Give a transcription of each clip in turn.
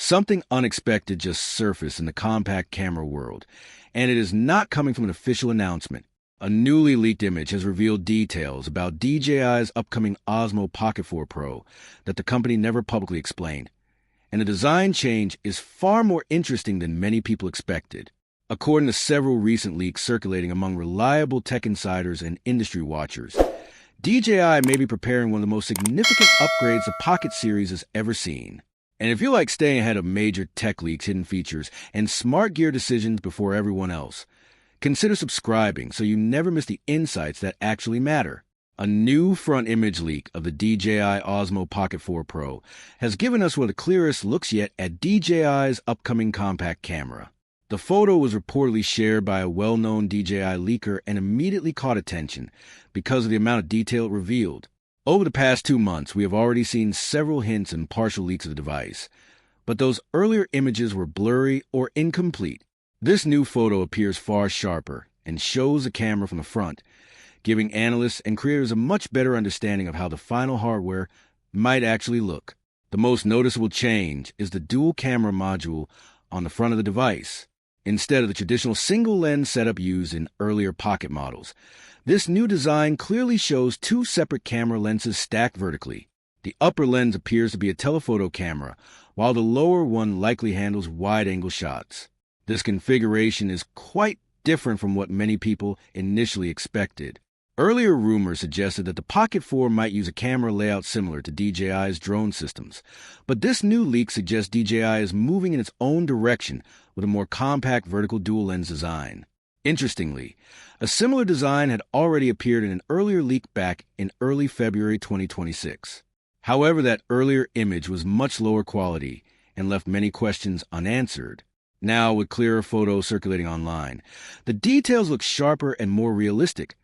Something unexpected just surfaced in the compact camera world, and it is not coming from an official announcement. A newly leaked image has revealed details about DJI's upcoming Osmo Pocket 4 Pro that the company never publicly explained, and the design change is far more interesting than many people expected. According to several recent leaks circulating among reliable tech insiders and industry watchers, DJI may be preparing one of the most significant upgrades the Pocket series has ever seen. And if you like staying ahead of major tech leaks, hidden features, and smart gear decisions before everyone else, consider subscribing so you never miss the insights that actually matter. A new front image leak of the DJI Osmo Pocket 4 Pro has given us one of the clearest looks yet at DJI's upcoming compact camera. The photo was reportedly shared by a well-known DJI leaker and immediately caught attention because of the amount of detail it revealed. Over the past 2 months, we have already seen several hints and partial leaks of the device, but those earlier images were blurry or incomplete. This new photo appears far sharper and shows the camera from the front, giving analysts and creators a much better understanding of how the final hardware might actually look. The most noticeable change is the dual camera module on the front of the device. Instead of the traditional single-lens setup used in earlier Pocket models, this new design clearly shows 2 separate camera lenses stacked vertically. The upper lens appears to be a telephoto camera, while the lower one likely handles wide-angle shots. This configuration is quite different from what many people initially expected. Earlier rumors suggested that the Pocket 4 might use a camera layout similar to DJI's drone systems, but this new leak suggests DJI is moving in its own direction with a more compact vertical dual-lens design. Interestingly, a similar design had already appeared in an earlier leak back in early February 2026. However, that earlier image was much lower quality and left many questions unanswered. Now, with clearer photos circulating online, the details look sharper and more realistic,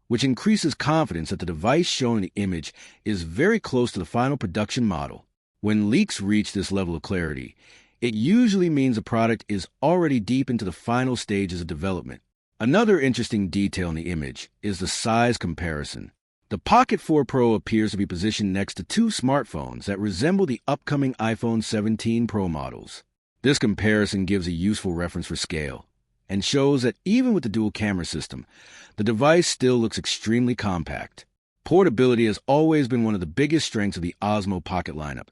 which increases confidence that the device shown in the image is very close to the final production model. When leaks reach this level of clarity, it usually means a product is already deep into the final stages of development. Another interesting detail in the image is the size comparison. The Pocket 4 Pro appears to be positioned next to 2 smartphones that resemble the upcoming iPhone 17 Pro models. This comparison gives a useful reference for scale and shows that even with the dual camera system, the device still looks extremely compact. Portability has always been one of the biggest strengths of the Osmo Pocket lineup,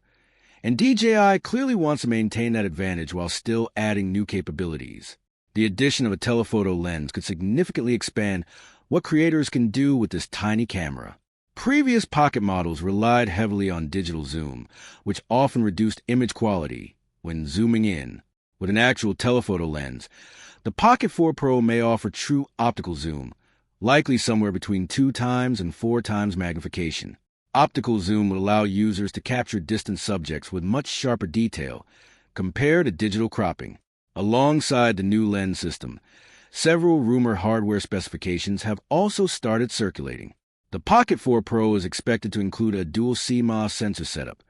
and DJI clearly wants to maintain that advantage while still adding new capabilities. The addition of a telephoto lens could significantly expand what creators can do with this tiny camera. Previous Pocket models relied heavily on digital zoom, which often reduced image quality when zooming in. With an actual telephoto lens, the Pocket 4 Pro may offer true optical zoom, likely somewhere between 2 times and 4 times magnification. Optical zoom would allow users to capture distant subjects with much sharper detail compared to digital cropping. Alongside the new lens system, several rumored hardware specifications have also started circulating. The Pocket 4 Pro is expected to include a dual CMOS sensor setup,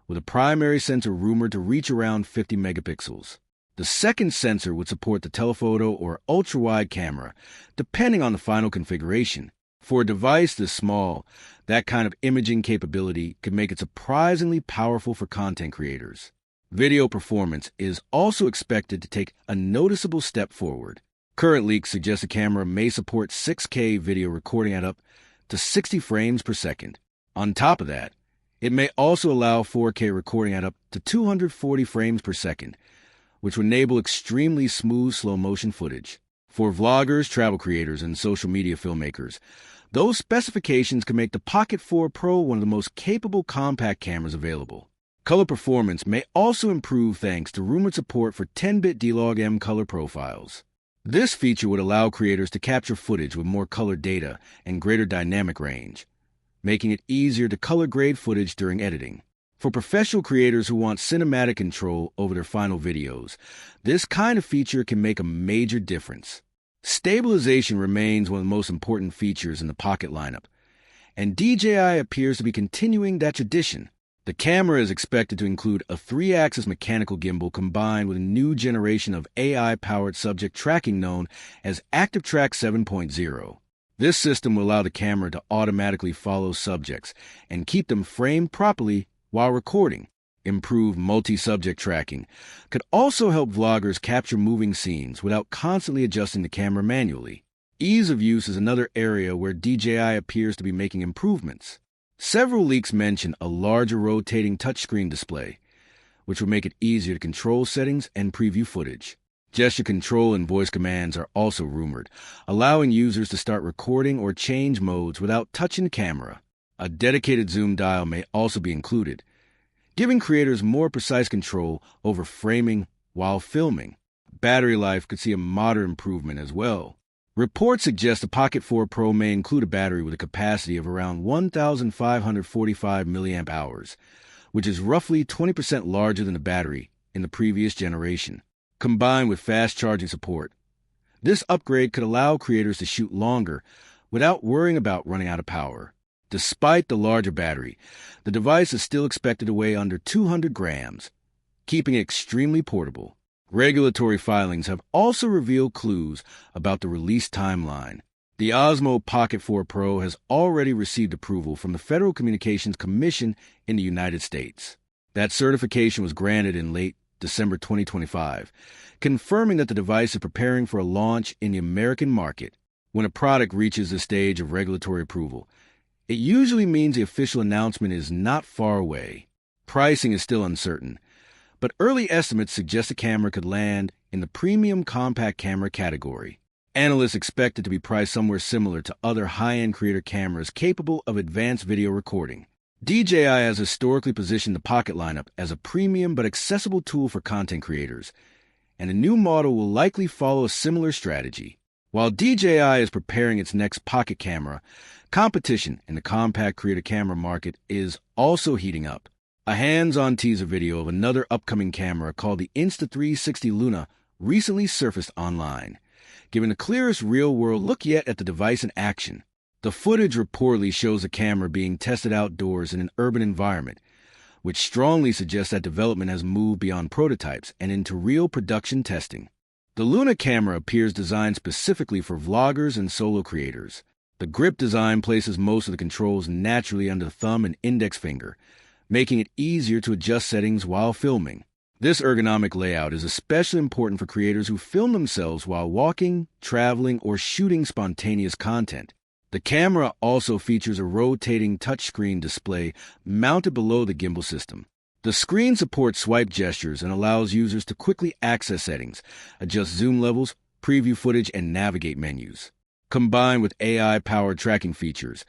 with a primary sensor rumored to reach around 50 megapixels. The second sensor would support the telephoto or ultra-wide camera, depending on the final configuration. For a device this small, that kind of imaging capability could make it surprisingly powerful for content creators. Video performance is also expected to take a noticeable step forward. Current leaks suggest the camera may support 6K video recording at up to 60 frames per second. On top of that, it may also allow 4K recording at up to 240 frames per second, which would enable extremely smooth slow-motion footage. For vloggers, travel creators, and social media filmmakers, those specifications can make the Pocket 4 Pro one of the most capable compact cameras available. Color performance may also improve thanks to rumored support for 10-bit D-Log-M color profiles. This feature would allow creators to capture footage with more color data and greater dynamic range, making it easier to color grade footage during editing. For professional creators who want cinematic control over their final videos, this kind of feature can make a major difference. Stabilization remains one of the most important features in the Pocket lineup, and DJI appears to be continuing that tradition. The camera is expected to include a 3-axis mechanical gimbal combined with a new generation of AI-powered subject tracking known as ActiveTrack 7.0. This system will allow the camera to automatically follow subjects and keep them framed properly while recording. improved multi-subject tracking, could also help vloggers capture moving scenes without constantly adjusting the camera manually. Ease of use is another area where DJI appears to be making improvements. Several leaks mention a larger rotating touchscreen display, which will make it easier to control settings and preview footage. Gesture control and voice commands are also rumored, allowing users to start recording or change modes without touching the camera. A dedicated zoom dial may also be included, giving creators more precise control over framing while filming. Battery life could see a moderate improvement as well. Reports suggest the Pocket 4 Pro may include a battery with a capacity of around 1,545 mAh, which is roughly 20% larger than the battery in the previous generation. Combined with fast charging support, this upgrade could allow creators to shoot longer without worrying about running out of power. Despite the larger battery, the device is still expected to weigh under 200 grams, keeping it extremely portable. Regulatory filings have also revealed clues about the release timeline. The Osmo Pocket 4 Pro has already received approval from the Federal Communications Commission in the United States. That certification was granted in late December 2025, confirming that the device is preparing for a launch in the American market. When a product reaches this stage of regulatory approval, it usually means the official announcement is not far away. Pricing is still uncertain, but early estimates suggest the camera could land in the premium compact camera category. Analysts expect it to be priced somewhere similar to other high-end creator cameras capable of advanced video recording. DJI has historically positioned the Pocket lineup as a premium but accessible tool for content creators, and a new model will likely follow a similar strategy. While DJI is preparing its next Pocket camera, competition in the compact creator camera market is also heating up. A hands-on teaser video of another upcoming camera called the Insta360 Luna recently surfaced online, giving the clearest real-world look yet at the device in action. The footage reportedly shows the camera being tested outdoors in an urban environment, which strongly suggests that development has moved beyond prototypes and into real production testing. The Luna camera appears designed specifically for vloggers and solo creators. The grip design places most of the controls naturally under the thumb and index finger, making it easier to adjust settings while filming. This ergonomic layout is especially important for creators who film themselves while walking, traveling, or shooting spontaneous content. The camera also features a rotating touchscreen display mounted below the gimbal system. The screen supports swipe gestures and allows users to quickly access settings, adjust zoom levels, preview footage, and navigate menus. Combined with AI-powered tracking features,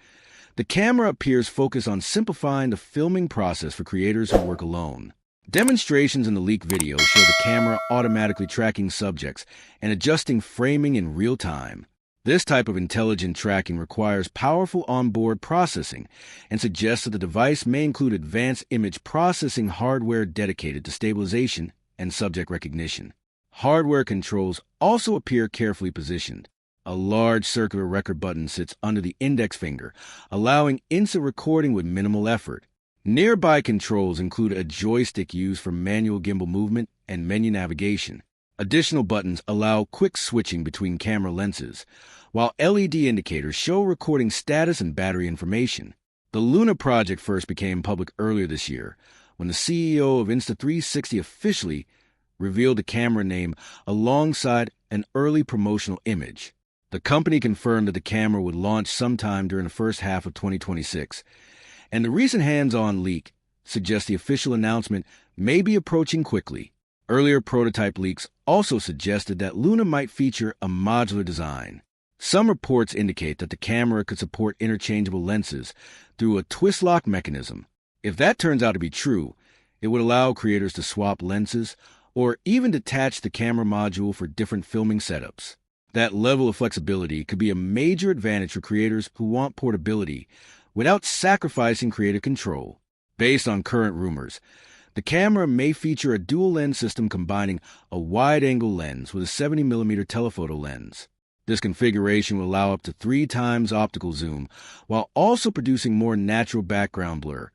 the camera appears focused on simplifying the filming process for creators who work alone. Demonstrations in the leaked video show the camera automatically tracking subjects and adjusting framing in real time. This type of intelligent tracking requires powerful onboard processing and suggests that the device may include advanced image processing hardware dedicated to stabilization and subject recognition. Hardware controls also appear carefully positioned. A large circular record button sits under the index finger, allowing instant recording with minimal effort. Nearby controls include a joystick used for manual gimbal movement and menu navigation. Additional buttons allow quick switching between camera lenses, while LED indicators show recording status and battery information. The Luna project first became public earlier this year, when the CEO of Insta360 officially revealed the camera name alongside an early promotional image. The company confirmed that the camera would launch sometime during the first half of 2026, and the recent hands-on leak suggests the official announcement may be approaching quickly. Earlier prototype leaks also suggested that Luna might feature a modular design. Some reports indicate that the camera could support interchangeable lenses through a twist-lock mechanism. If that turns out to be true, it would allow creators to swap lenses or even detach the camera module for different filming setups. That level of flexibility could be a major advantage for creators who want portability without sacrificing creative control. Based on current rumors, the camera may feature a dual-lens system combining a wide-angle lens with a 70mm telephoto lens. This configuration will allow up to 3 times optical zoom, while also producing more natural background blur,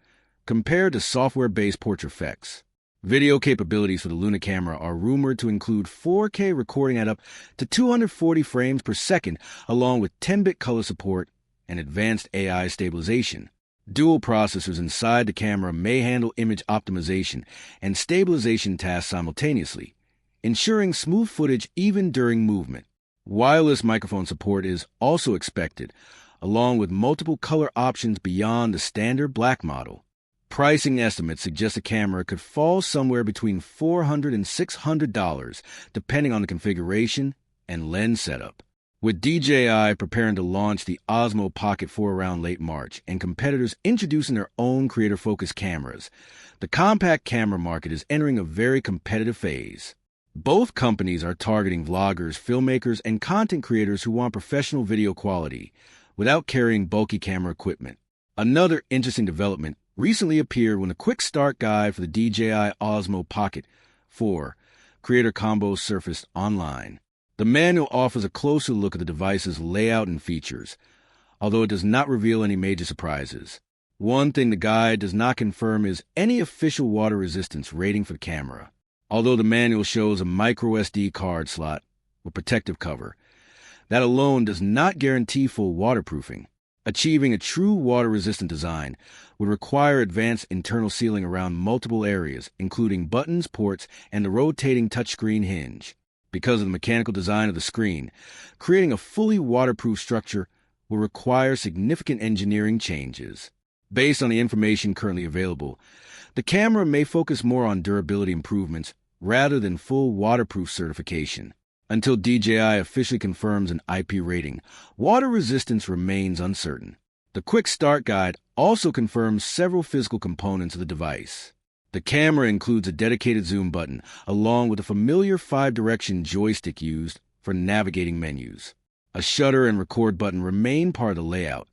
compared to software-based portrait effects. Video capabilities for the Luna camera are rumored to include 4K recording at up to 240 frames per second, along with 10-bit color support and advanced AI stabilization. Dual processors inside the camera may handle image optimization and stabilization tasks simultaneously, ensuring smooth footage even during movement. Wireless microphone support is also expected, along with multiple color options beyond the standard black model. Pricing estimates suggest the camera could fall somewhere between $400 and $600, depending on the configuration and lens setup. With DJI preparing to launch the Osmo Pocket 4 around late March and competitors introducing their own creator-focused cameras, the compact camera market is entering a very competitive phase. Both companies are targeting vloggers, filmmakers, and content creators who want professional video quality without carrying bulky camera equipment. Another interesting development recently appeared when the quick start guide for the DJI Osmo Pocket 4 creator combos surfaced online. The manual offers a closer look at the device's layout and features, although it does not reveal any major surprises. One thing the guide does not confirm is any official water resistance rating for the camera. Although the manual shows a micro SD card slot with protective cover, that alone does not guarantee full waterproofing. Achieving a true water-resistant design would require advanced internal sealing around multiple areas, including buttons, ports, and the rotating touchscreen hinge. Because of the mechanical design of the screen, creating a fully waterproof structure will require significant engineering changes. Based on the information currently available, the camera may focus more on durability improvements rather than full waterproof certification. Until DJI officially confirms an IP rating, water resistance remains uncertain. The Quick Start Guide also confirms several physical components of the device. The camera includes a dedicated zoom button, along with a familiar 5-direction joystick used for navigating menus. A shutter and record button remain part of the layout,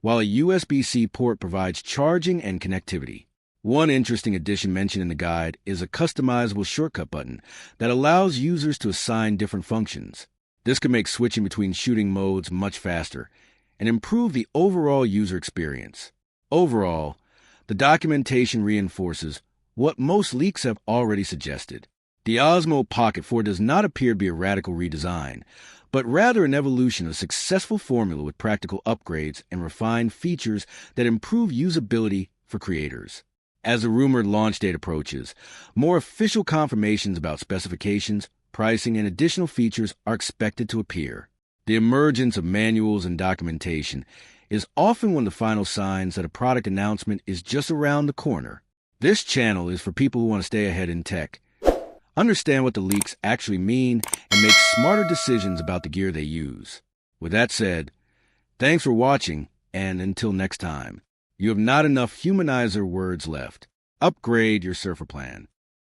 while a USB-C port provides charging and connectivity. One interesting addition mentioned in the guide is a customizable shortcut button that allows users to assign different functions. This can make switching between shooting modes much faster and improve the overall user experience. Overall, the documentation reinforces what most leaks have already suggested. The Osmo Pocket 4 does not appear to be a radical redesign, but rather an evolution of a successful formula with practical upgrades and refined features that improve usability for creators. As the rumored launch date approaches, more official confirmations about specifications, pricing, and additional features are expected to appear. The emergence of manuals and documentation is often one of the final signs that a product announcement is just around the corner. This channel is for people who want to stay ahead in tech, understand what the leaks actually mean, and make smarter decisions about the gear they use. With that said, thanks for watching, and until next time. You have not enough humanizer words left. Upgrade your surfer plan.